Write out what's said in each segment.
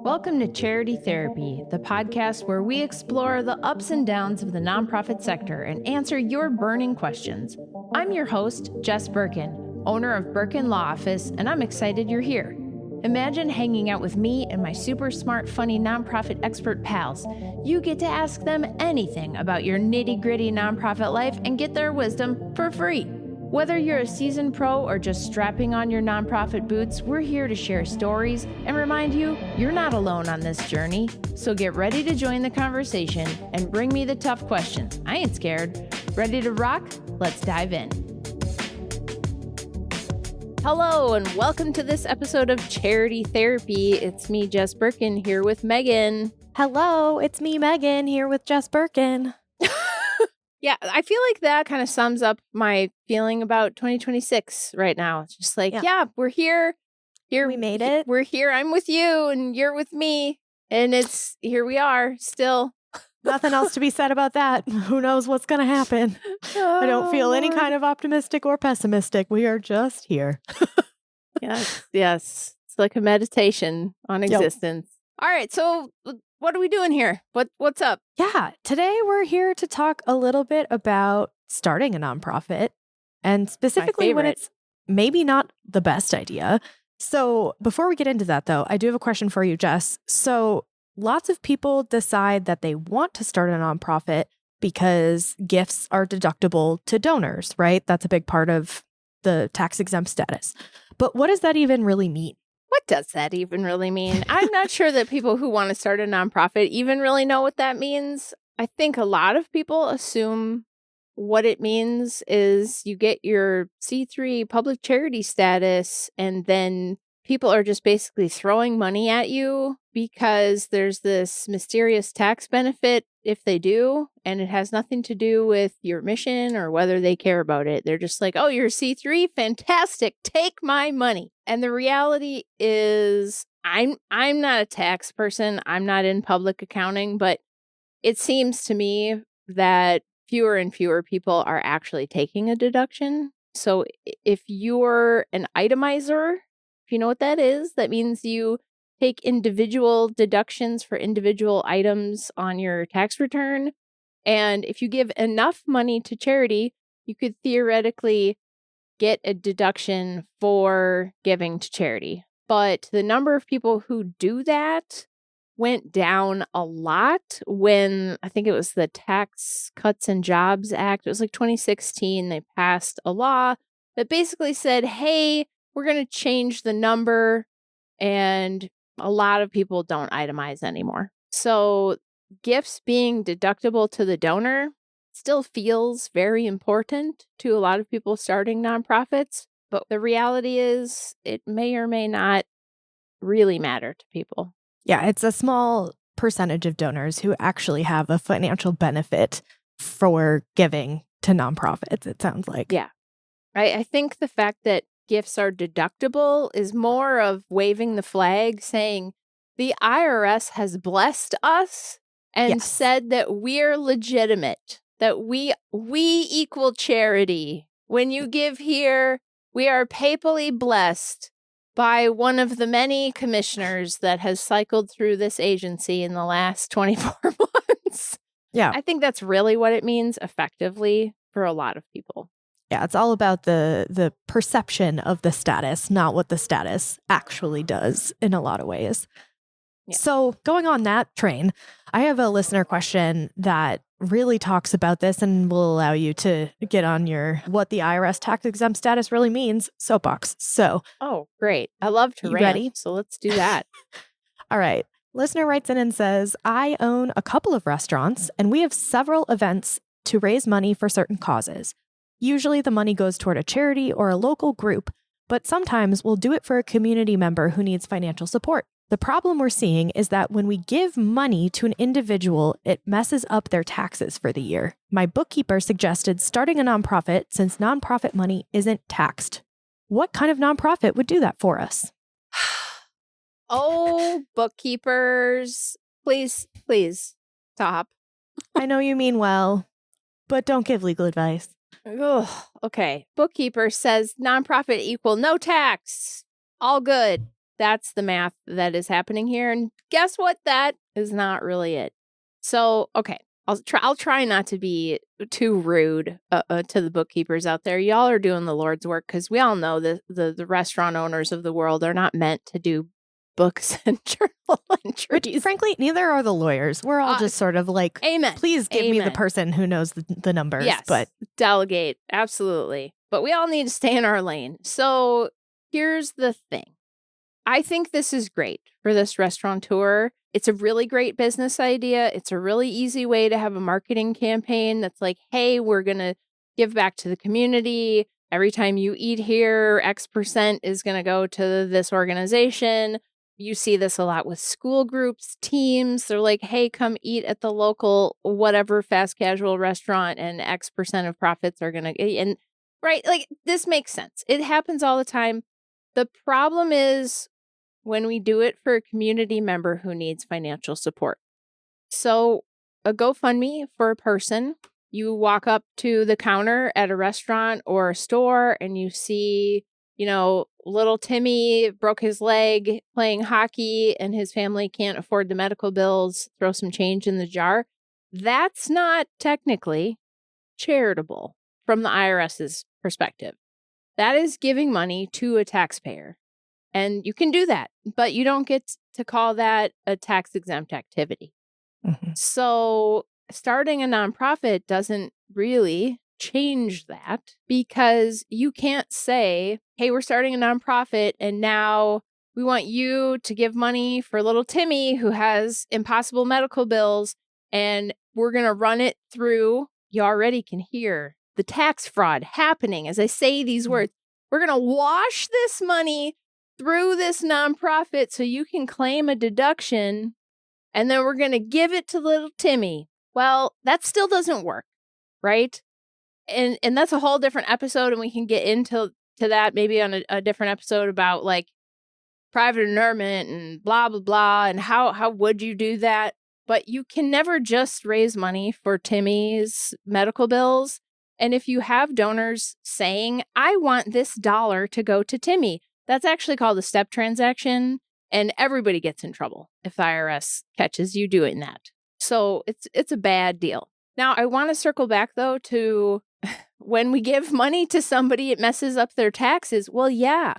Welcome to Charity Therapy, the podcast where we explore the ups and downs of the nonprofit sector and answer your burning questions. I'm your host, Jess Birkin, owner of Birkin Law Office, and I'm excited you're here. Imagine hanging out with me and my super smart, funny nonprofit expert pals. You get to ask them anything about your nitty-gritty nonprofit life and get their wisdom for free. Whether you're a seasoned pro or just strapping on your nonprofit boots, we're here to share stories and remind you you're not alone on this journey. So get ready to join the conversation and bring me the tough questions. I ain't scared. Ready to rock? Let's dive in. Hello, and welcome to this episode of Charity Therapy. It's me, Jess Birkin, here with Megan. Hello, it's me, Megan, here with Jess Birkin. Yeah, I feel like that kind of sums up my feeling about 2026 right now. It's just like, yeah, we're here. We made it. We're here. I'm with you and you're with me. And here we are still. Nothing else to be said about that. Who knows what's going to happen? I don't feel any kind of optimistic or pessimistic. We are just here. Yes. It's like a meditation on existence. All right. So what are we doing here? What's up? Yeah. Today we're here to talk a little bit about starting a nonprofit and specifically when it's maybe not the best idea. So before we get into that, though, I do have a question for you, Jess. So lots of people decide that they want to start a nonprofit because gifts are deductible to donors, right? That's a big part of the tax-exempt status. But what does that even really mean? What does that even really mean? I'm not sure that people who want to start a nonprofit even really know what that means. I think a lot of people assume what it means is you get your C3 public charity status and then people are just basically throwing money at you because there's this mysterious tax benefit if they do, and it has nothing to do with your mission or whether they care about it. They're just like, oh, you're C3? Fantastic. Take my money. And the reality is I'm not a tax person. I'm not in public accounting, but it seems to me that fewer and fewer people are actually taking a deduction. So if you're an itemizer, if you know what that is, that means you take individual deductions for individual items on your tax return. And if you give enough money to charity, you could theoretically get a deduction for giving to charity. But the number of people who do that went down a lot when I think it was the Tax Cuts and Jobs Act. It was like 2016. They passed a law that basically said, hey, we're going to change the number, and a lot of people don't itemize anymore. So gifts being deductible to the donor still feels very important to a lot of people starting nonprofits, but the reality is it may or may not really matter to people. Yeah, it's a small percentage of donors who actually have a financial benefit for giving to nonprofits, it sounds like. Yeah. I think the fact that gifts are deductible is more of waving the flag saying the IRS has blessed us and said that we're legitimate, that we equal charity. When you give here, we are papally blessed by one of the many commissioners that has cycled through this agency in the last 24 months. Yeah. I think that's really what it means effectively for a lot of people. Yeah, it's all about the perception of the status, not what the status actually does in a lot of ways. Yeah. So going on that train, I have a listener question that really talks about this and will allow you to get on your what the IRS tax exempt status really means soapbox. So, oh, great. I love to rant. Ready? So let's do that. All right. Listener writes in and says, I own a couple of restaurants and we have several events to raise money for certain causes. Usually the money goes toward a charity or a local group, but sometimes we'll do it for a community member who needs financial support. The problem we're seeing is that when we give money to an individual, it messes up their taxes for the year. My bookkeeper suggested starting a nonprofit since nonprofit money isn't taxed. What kind of nonprofit would do that for us? Oh, bookkeepers, please stop. I know you mean well, but don't give legal advice. Ugh, okay. Bookkeeper says nonprofit equal no tax. All good. That's the math that is happening here. And guess what? That is not really it. So, okay, I'll try not to be too rude to the bookkeepers out there. Y'all are doing the Lord's work, because we all know the restaurant owners of the world are not meant to do books and journal entries. Which, frankly, neither are the lawyers. We're all just sort of like, amen. Please give me the person who knows the numbers. Yes, but delegate. Absolutely. But we all need to stay in our lane. So here's the thing. I think this is great for this restaurateur. It's a really great business idea. It's a really easy way to have a marketing campaign that's like, hey, we're going to give back to the community. Every time you eat here, X% is going to go to this organization. You see this a lot with school groups, teams. They're like, hey, come eat at the local whatever fast casual restaurant, and X% of profits are going to, and right, like this makes sense. It happens all the time. The problem is when we do it for a community member who needs financial support. So a GoFundMe for a person, you walk up to the counter at a restaurant or a store and you see, little Timmy broke his leg playing hockey and his family can't afford the medical bills, throw some change in the jar. That's not technically charitable from the IRS's perspective. That is giving money to a taxpayer. And you can do that, but you don't get to call that a tax-exempt activity. Mm-hmm. So starting a nonprofit doesn't really change that, because you can't say, hey, we're starting a nonprofit and now we want you to give money for little Timmy who has impossible medical bills, and we're going to run it through. You already can hear the tax fraud happening as I say these words. We're going to wash this money through this nonprofit so you can claim a deduction, and then we're going to give it to little Timmy. Well, that still doesn't work, right? And that's a whole different episode, and we can get into that maybe on a different episode about like private inurement and blah, blah, blah, and how would you do that? But you can never just raise money for Timmy's medical bills. And if you have donors saying, I want this dollar to go to Timmy, that's actually called a step transaction, and everybody gets in trouble if the IRS catches you doing that. So it's a bad deal. Now, I want to circle back, though, to when we give money to somebody, it messes up their taxes. Well, yeah,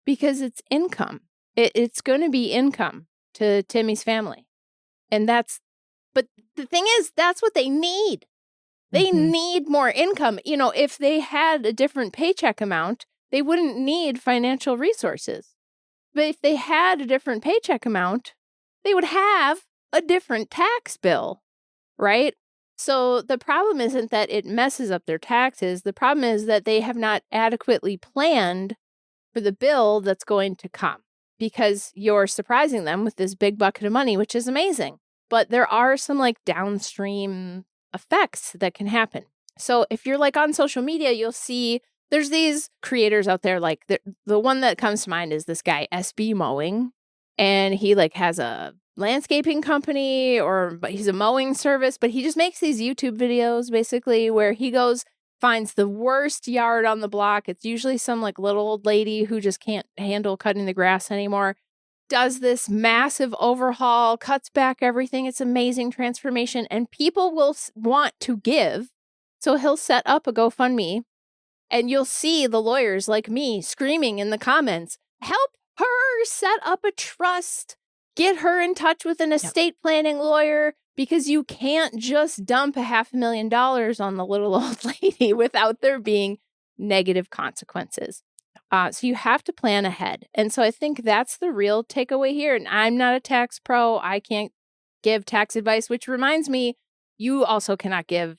because it's income. It's going to be income to Timmy's family. But the thing is, that's what they need. They need more income. If they had a different paycheck amount, they wouldn't need financial resources. But if they had a different paycheck amount, they would have a different tax bill, right? So the problem isn't that it messes up their taxes. The problem is that they have not adequately planned for the bill that's going to come, because you're surprising them with this big bucket of money, which is amazing. But there are some like downstream effects that can happen. So if you're like on social media, you'll see there's these creators out there, like the one that comes to mind is this guy, SB Mowing, and he like has a landscaping company but he's a mowing service, but he just makes these YouTube videos basically where he goes, finds the worst yard on the block. It's usually some like little old lady who just can't handle cutting the grass anymore, does this massive overhaul, cuts back everything. It's amazing transformation, and people will want to give. So he'll set up a GoFundMe, and you'll see the lawyers like me screaming in the comments, help her set up a trust, get her in touch with an estate planning lawyer, because you can't just dump $500,000 on the little old lady without there being negative consequences. So you have to plan ahead. And so I think that's the real takeaway here. And I'm not a tax pro. I can't give tax advice, which reminds me, you also cannot give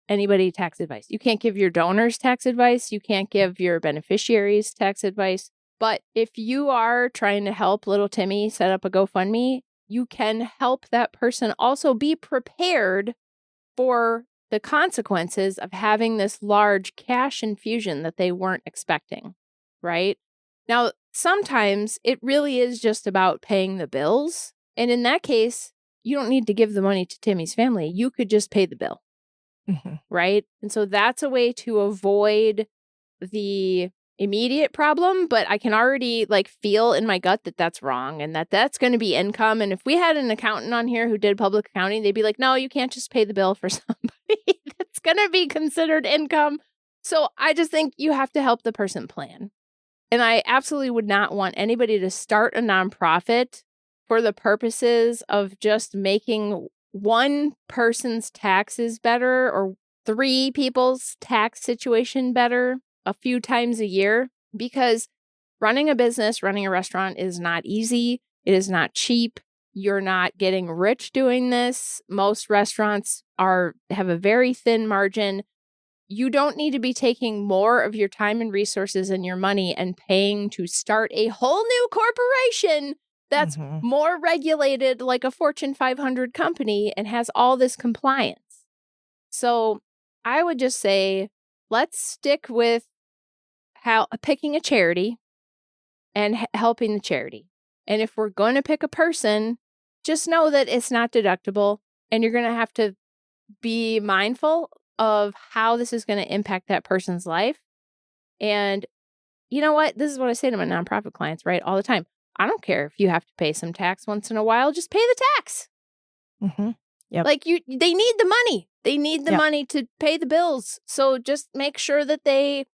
anybody tax advice. You can't give your donors tax advice. You can't give your beneficiaries tax advice. But if you are trying to help little Timmy set up a GoFundMe, you can help that person also be prepared for the consequences of having this large cash infusion that they weren't expecting, right? Now, sometimes it really is just about paying the bills. And in that case, you don't need to give the money to Timmy's family. You could just pay the bill, right? And so that's a way to avoid the immediate problem, but I can already like feel in my gut that that's wrong and that that's going to be income. And if we had an accountant on here who did public accounting, they'd be like, no, you can't just pay the bill for somebody. That's going to be considered income. So I just think you have to help the person plan. And I absolutely would not want anybody to start a nonprofit for the purposes of just making one person's taxes better or 3 people's tax situation better a few times a year, because running a business, running a restaurant is not easy. It is not cheap. You're not getting rich doing this. Most restaurants have a very thin margin. You don't need to be taking more of your time and resources and your money and paying to start a whole new corporation that's more regulated like a Fortune 500 company and has all this compliance. So I would just say, let's stick with picking a charity and helping the charity. And if we're going to pick a person, just know that it's not deductible and you're going to have to be mindful of how this is going to impact that person's life. And you know what? This is what I say to my nonprofit clients, right? All the time. I don't care if you have to pay some tax once in a while, just pay the tax. Yep. Like they need the money. They need the money to pay the bills. So just make sure that they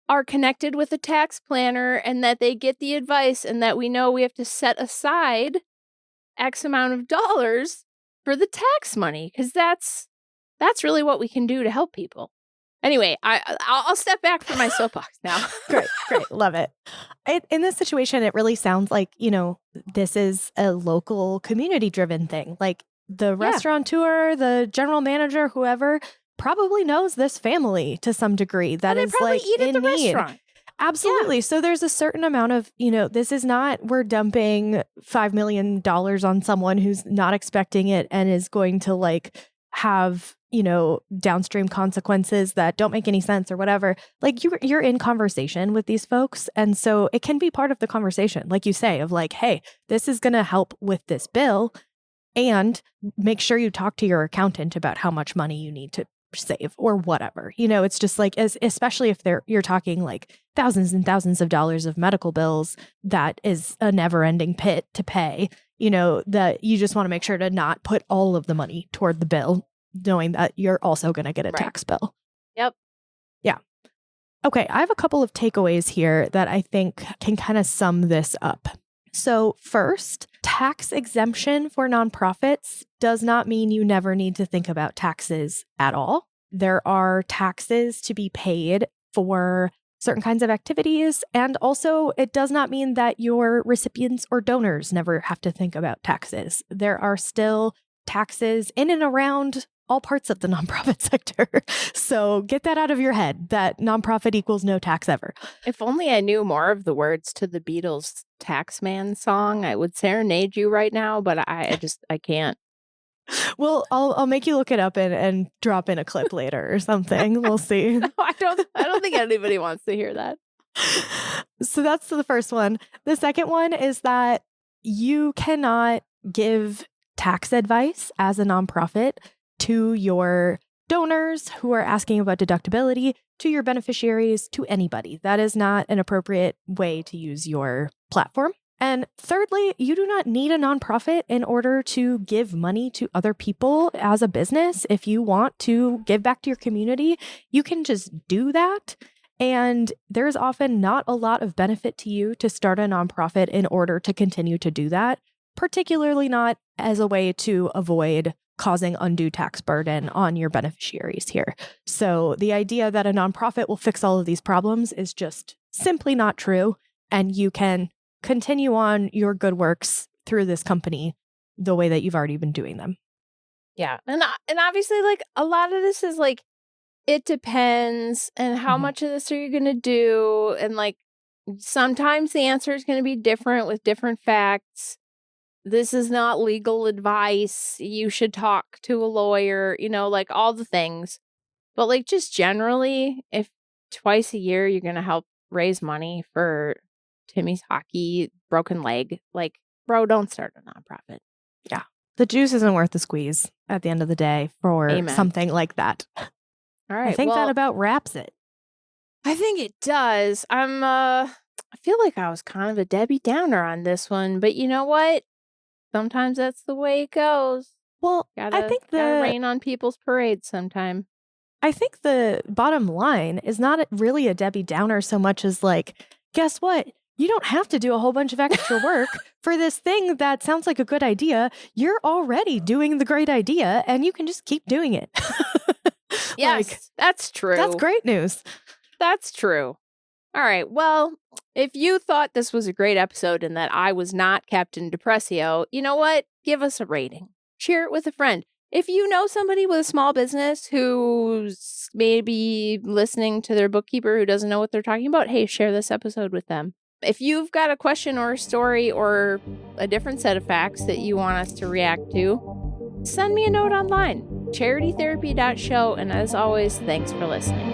are connected with a tax planner and that they get the advice and that we know we have to set aside X amount of dollars for the tax money, because that's really what we can do to help people. Anyway, I'll step back from my soapbox now. Great. Love it. In this situation, it really sounds like, this is a local community-driven thing. Like the restaurateur, the general manager, whoever probably knows this family to some degree that is like eat at in the need. Restaurant. Absolutely. Yeah. So there's a certain amount of, this is not, we're dumping $5 million on someone who's not expecting it and is going to like have, downstream consequences that don't make any sense or whatever. Like you're in conversation with these folks. And so it can be part of the conversation, like you say, of like, hey, this is going to help with this bill, and make sure you talk to your accountant about how much money you need to save or whatever. It's just like, especially if you're talking like thousands and thousands of dollars of medical bills, that is a never ending pit to pay, that you just want to make sure to not put all of the money toward the bill, knowing that you're also going to get a tax bill. Yep. Yeah. Okay. I have a couple of takeaways here that I think can kind of sum this up. So first, tax exemption for nonprofits does not mean you never need to think about taxes at all. There are taxes to be paid for certain kinds of activities. And also, it does not mean that your recipients or donors never have to think about taxes. There are still taxes in and around all parts of the nonprofit sector. So get that out of your head, that nonprofit equals no tax ever. If only I knew more of the words to the Beatles' Taxman song, I would serenade you right now, but I can't. Well, I'll make you look it up and drop in a clip later or something. We'll see. No, I don't think anybody wants to hear that. So that's the first one. The second one is that you cannot give tax advice as a nonprofit to your donors who are asking about deductibility, to your beneficiaries, to anybody. That is not an appropriate way to use your platform. And thirdly, you do not need a nonprofit in order to give money to other people as a business. If you want to give back to your community, you can just do that. And there's often not a lot of benefit to you to start a nonprofit in order to continue to do that, particularly not as a way to avoid causing undue tax burden on your beneficiaries here. So the idea that a nonprofit will fix all of these problems is just simply not true. And you can continue on your good works through this company the way that you've already been doing them. Yeah. And obviously, like, a lot of this is like, it depends, and how much of this are you going to do? And like, sometimes the answer is going to be different with different facts. This is not legal advice. You should talk to a lawyer, like all the things. But like, just generally, if twice a year you're going to help raise money for Timmy's hockey broken leg, like, bro, don't start a nonprofit. Yeah. The juice isn't worth the squeeze at the end of the day for something like that. All right. I think that about wraps it. I think it does. I feel like I was kind of a Debbie Downer on this one, but you know what? Sometimes that's the way it goes. Well, Gotta rain on people's parades sometime. I think the bottom line is not really a Debbie Downer so much as like, guess what? You don't have to do a whole bunch of extra work for this thing that sounds like a good idea. You're already doing the great idea and you can just keep doing it. Yes, that's true. That's great news. That's true. All right. Well, if you thought this was a great episode and that I was not Captain Depressio, you know what? Give us a rating. Share it with a friend. If you know somebody with a small business who's maybe listening to their bookkeeper who doesn't know what they're talking about, hey, share this episode with them. If you've got a question or a story or a different set of facts that you want us to react to, send me a note online, charitytherapy.show. And as always, thanks for listening.